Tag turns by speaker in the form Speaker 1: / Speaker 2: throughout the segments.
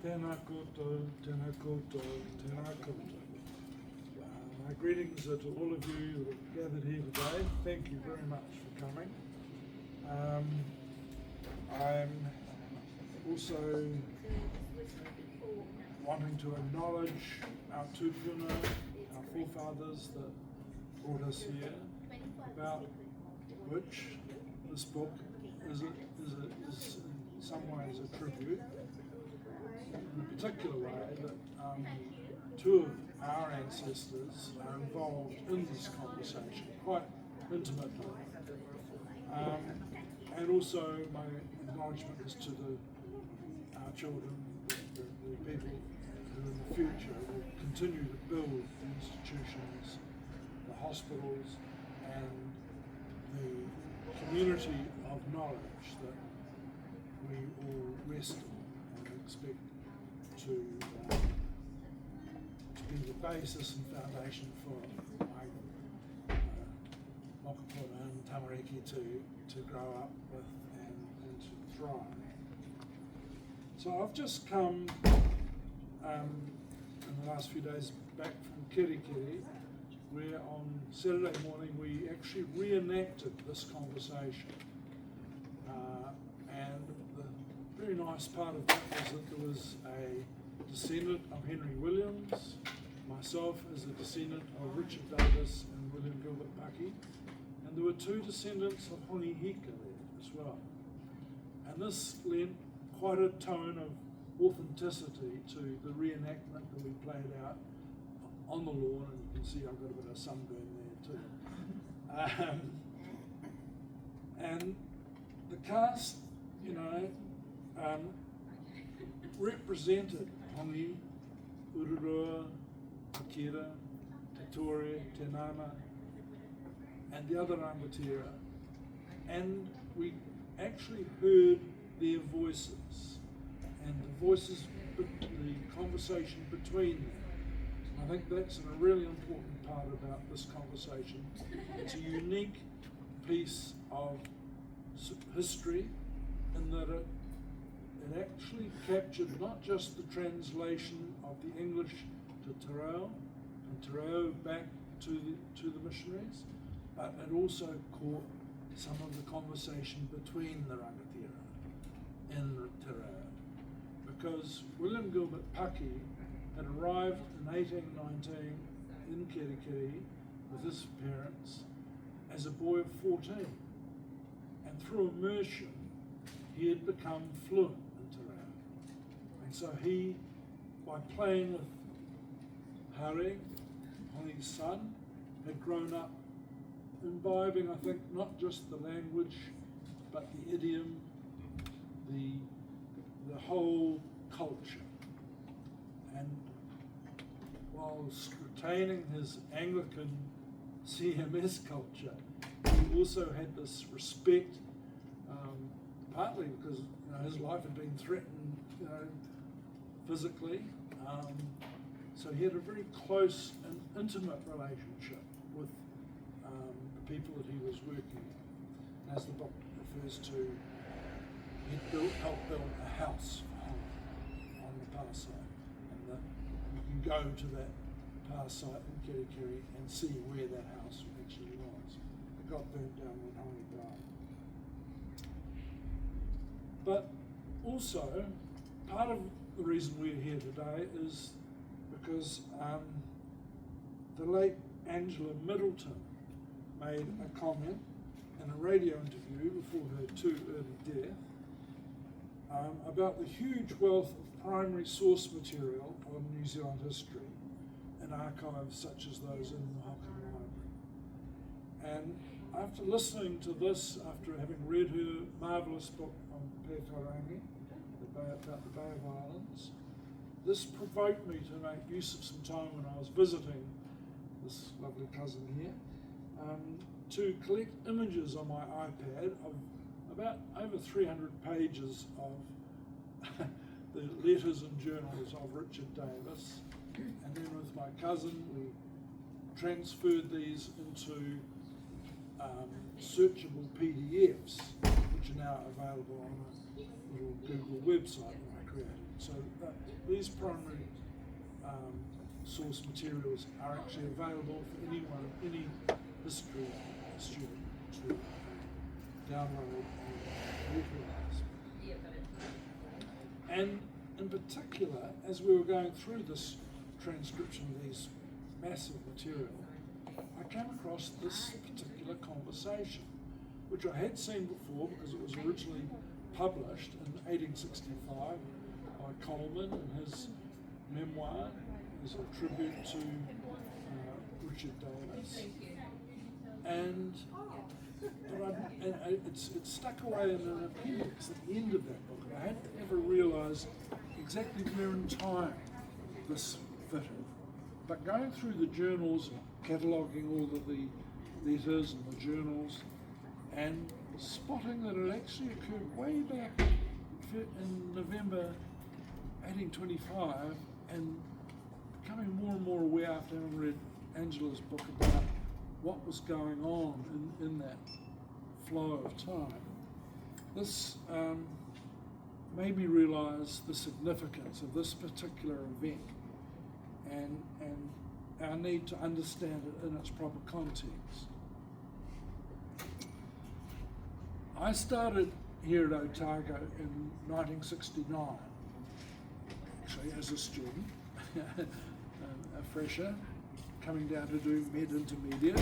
Speaker 1: Tēnā koutou, tēnā koutou, tēnā koutou. My greetings are to all of you who have gathered here today. Thank you very much for coming. I'm also wanting to acknowledge our tūpuna, our forefathers that brought us here, about which this book is in some ways a tribute, in a particular way that two of our ancestors are involved in this conversation quite intimately. And also my acknowledgement is to our children, the people who in the future will continue to build the institutions, the hospitals, and the community of knowledge that we all rest on and expect to be the basis and foundation for my mokopuna and tamariki to grow up with and to thrive. So I've just come in the last few days back from Kirikiri, where on Saturday morning we actually reenacted this conversation. And the very nice part of that was that there was a descendant of Henry Williams, myself as a descendant of Richard Davis and William Gilbert Bucky, and there were two descendants of Honi Hika there as well. And this lent quite a tone of authenticity to the reenactment that we played out on the lawn, and you can see I've got a bit of sunburn there too. And the cast, represented Hongi, Ururua, Akira, Tatore, Tenana, and the other Rangatira, and we actually heard their voices, and the voices, the conversation between them. I think that's a really important part about this conversation. It's a unique piece of history in that it actually captured not just the translation of the English to Te Reo, and Te Reo back to the missionaries, but it also caught some of the conversation between the Rangatira in Te Reo. Because William Gilbert Bucky had arrived in 1819 in Kirikiri with his parents as a boy of 14. And through immersion, he had become fluent in Te Reo. And so he, by playing with Hare, Honi's son, had grown up imbibing, I think, not just the language, but the idiom, the whole culture. And whilst retaining his Anglican CMS culture, he also had this respect, partly because his life had been threatened, physically. So he had a very close and intimate relationship with the people that he was working with. As the book refers to, he helped build a house on the power site. And you can go to that power site in Kirikiri and see where that house actually was. It got burnt down when Honi died. But also, part of the reason we're here today is because the late Angela Middleton made a comment in a radio interview before her too early death about the huge wealth of primary source material on New Zealand history in archives such as those in the Hodgson Library. And after listening to this, after having read her marvellous book on Pēwharangi, about the Bay of Islands, this provoked me to make use of some time when I was visiting this lovely cousin here, to collect images on my iPad of about over 300 pages of the letters and journals of Richard Davis, and then with my cousin we transferred these into searchable PDFs, which are now available on little Google website that I created. So these primary source materials are actually available for anyone, any history student to download and utilize. And in particular, as we were going through this transcription of these massive material, I came across this particular conversation, which I had seen before because it was originally published in 1865 by Coleman in his memoir as a tribute to Richard Davis. And it's stuck away in an appendix at the end of that book, and I hadn't ever realised exactly where in time this fitted. But going through the journals, cataloguing all of the letters and the journals, and spotting that it actually occurred way back in November 1825, and becoming more and more aware after having read Angela's book about what was going on in that flow of time. This made me realise the significance of this particular event and our need to understand it in its proper context. I started here at Otago in 1969, actually as a student, a fresher, coming down to do med intermediate,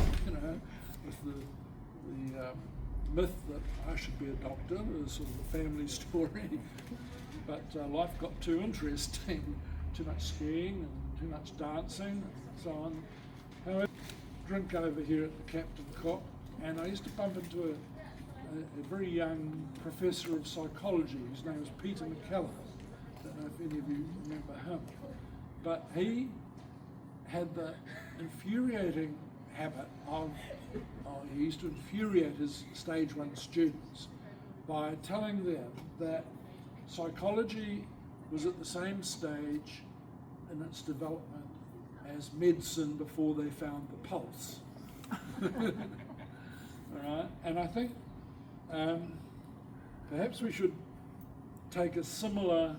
Speaker 1: with the myth that I should be a doctor, is sort of a family story. But life got too interesting, too much skiing and too much dancing and so on. However, drink over here at the Captain Cock, and I used to bump into a very young professor of psychology whose name was Peter McKellar. I don't know if any of you remember him, but he had the infuriating habit of he used to infuriate his stage 1 students by telling them that psychology was at the same stage in its development as medicine before they found the pulse. All right, and I think perhaps we should take a similar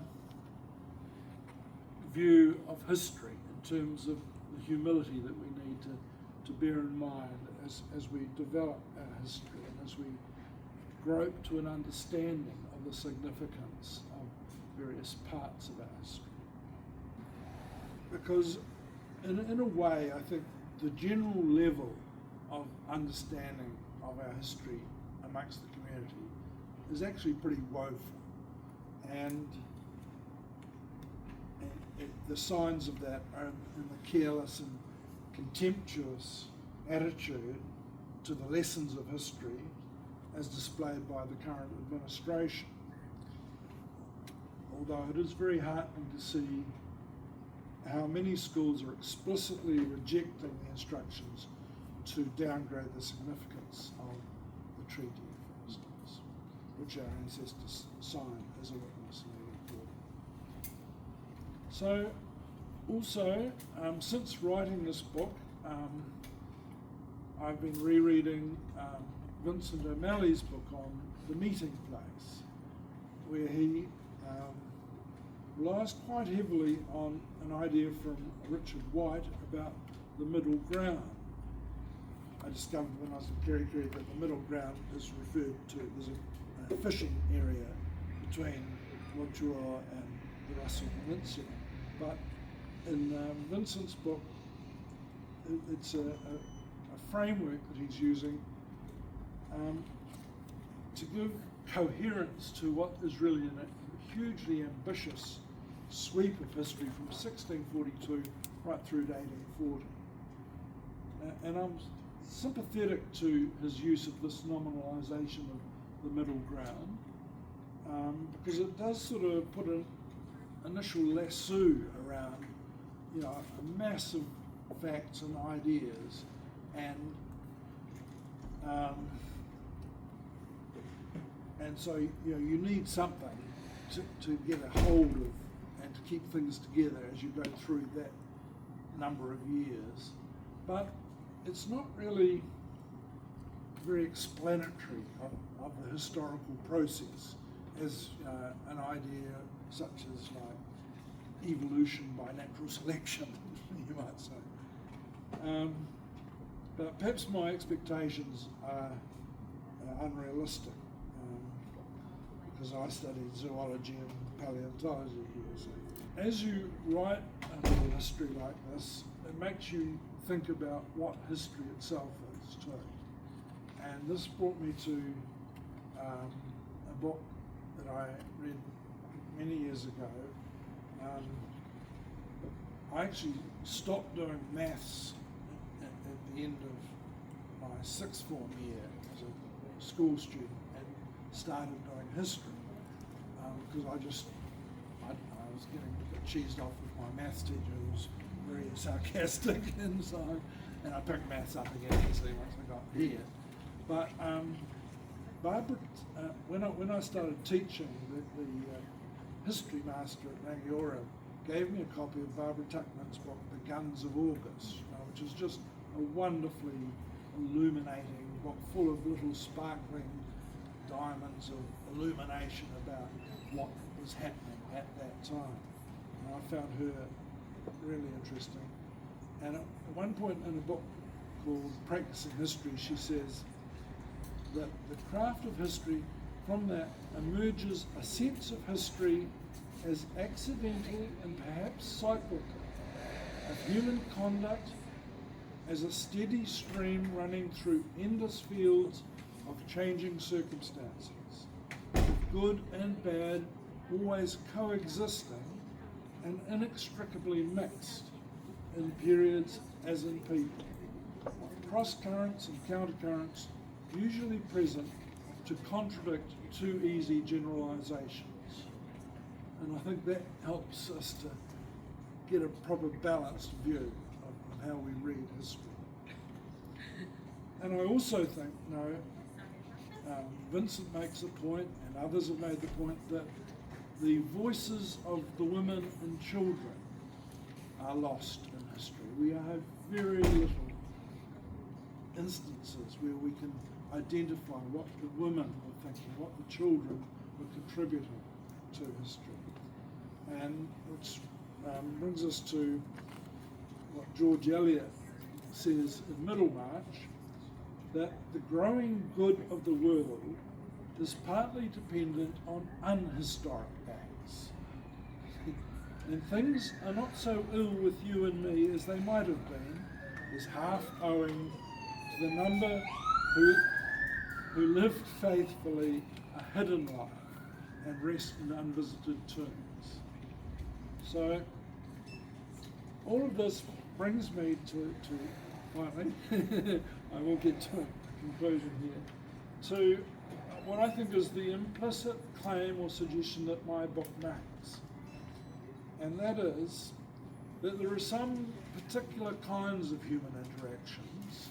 Speaker 1: view of history in terms of the humility that we need to bear in mind as we develop our history and as we grope to an understanding of the significance of various parts of our history. Because in a way, I think the general level of understanding of our history amongst the community is actually pretty woeful, and the signs of that are in the careless and contemptuous attitude to the lessons of history as displayed by the current administration. Although it is very heartening to see how many schools are explicitly rejecting the instructions to downgrade the significance of the treaty, for instance, which our ancestors signed as a witness in 1840. So, also, since writing this book, I've been rereading Vincent O'Malley's book on The Meeting Place, where he relies quite heavily on an idea from Richard White about the middle ground. I discovered when I was in Kerikeri that the middle ground is referred to, there's a fishing area between Rotorua and the Russell Peninsula. But in Vincent's book, it's a framework that he's using to give coherence to what is really a hugely ambitious sweep of history from 1642 right through to 1840. And I'm sympathetic to his use of this nominalisation of the middle ground, because it does sort of put an initial lasso around, a massive facts and ideas, and so you need something to get a hold of and to keep things together as you go through that number of years. But it's not really very explanatory of the historical process as an idea such as like evolution by natural selection, you might say. But perhaps my expectations are unrealistic, because I studied zoology and paleontology here. So as you write a little history like this, it makes you think about what history itself is too. And this brought me to a book that I read many years ago. I actually stopped doing maths at the end of my sixth form year as a school student and started doing history, because I was getting a bit cheesed off with my maths teacher, who was very sarcastic and so on, and I picked maths up again obviously once I got here. But Barbara, when I started teaching, the history master at Rangatiratanga gave me a copy of Barbara Tuckman's book, The Guns of August, which is just a wonderfully illuminating book full of little sparkling diamonds of illumination about what was happening at that time. And I found her really interesting. And at one point in a book called Practicing History, she says that the craft of history, from that emerges a sense of history as accidental and perhaps cyclical, of human conduct as a steady stream running through endless fields of changing circumstances, with good and bad always coexisting and inextricably mixed in periods as in people, with cross currents and countercurrents usually present to contradict too easy generalizations. And I think that helps us to get a proper balanced view of how we read history. And I also think, Vincent makes a point, and others have made the point, that the voices of the women and children are lost in history. We have very little instances where we can identify what the women were thinking, what the children were contributing to history. And which brings us to what George Eliot says in Middlemarch, that the growing good of the world is partly dependent on unhistoric acts. And things are not so ill with you and me as they might have been, is half owing to the number who lived faithfully a hidden life and rest in unvisited tombs. So all of this brings me to finally, I will get to a conclusion here, to what I think is the implicit claim or suggestion that my book makes. And that is that there are some particular kinds of human interactions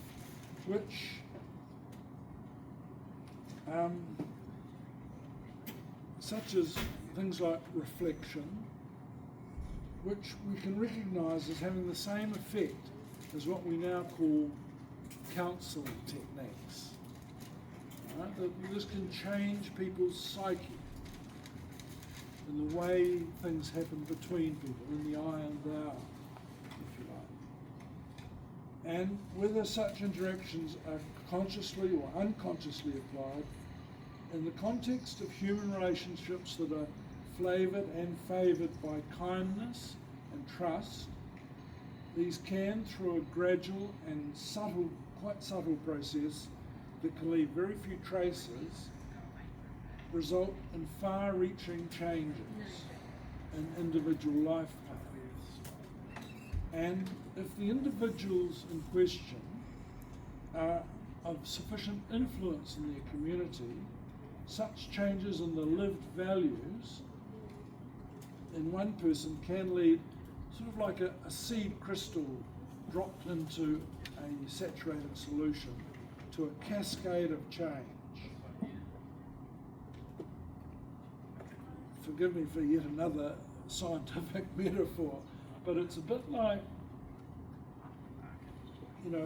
Speaker 1: which such as things like reflection, which we can recognise as having the same effect as what we now call counselling techniques. Right? That this can change people's psyche in the way things happen between people, in the I and thou, if you like. And whether such interactions are consciously or unconsciously applied in the context of human relationships that are flavoured and favoured by kindness and trust, these can, through a gradual and subtle, quite subtle process that can leave very few traces, result in far-reaching changes in individual life paths. And if the individuals in question are of sufficient influence in their community, such changes in the lived values in one person can lead, sort of like a seed crystal dropped into a saturated solution, to a cascade of change. Forgive me for yet another scientific metaphor, but it's a bit like,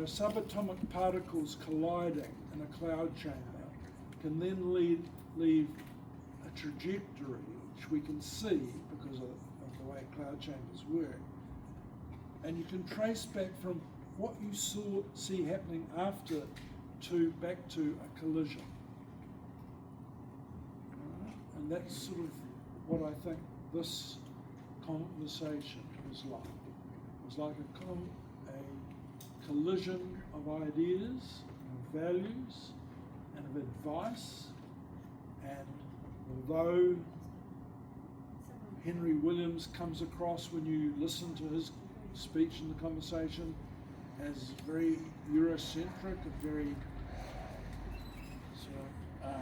Speaker 1: subatomic particles colliding in a cloud chamber can then leave a trajectory which we can see because of the way cloud chambers work, and you can trace back from what you see happening after back to a collision. And that's sort of what I think this conversation was like. It was like a collision of ideas, of values, and of advice. And although Henry Williams comes across, when you listen to his speech in the conversation, as very Eurocentric and very sort of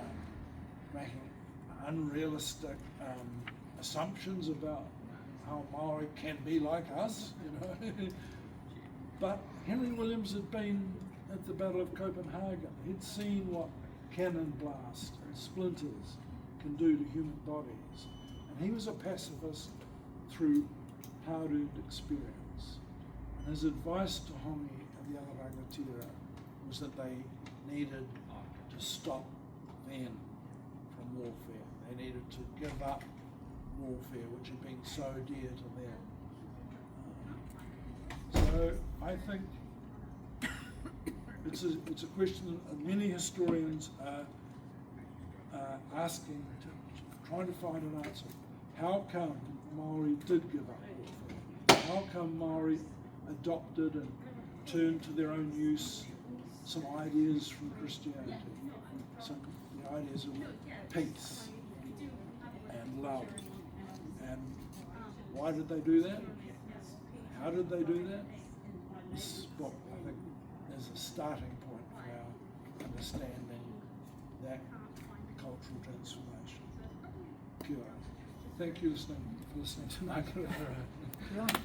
Speaker 1: making unrealistic assumptions about how Maori can be like us, you know. But Henry Williams had been at the Battle of Copenhagen. He'd seen what cannon blast and splinters can do to human bodies. And he was a pacifist through hard-earned experience. And his advice to Hongi and the other rangatira was that they needed to stop then from warfare. They needed to give up warfare, which had been so dear to them. So I think it's a question that many historians are asking, trying to find an answer. How come Maori did give up warfare? How come Maori adopted and turned to their own use some ideas from Christianity, some the ideas of peace and love? And why did they do that? How did they do that? This book, I think, is a starting point for our understanding that cultural transformation. Kia ora. Thank you for listening to Rangatiratanga.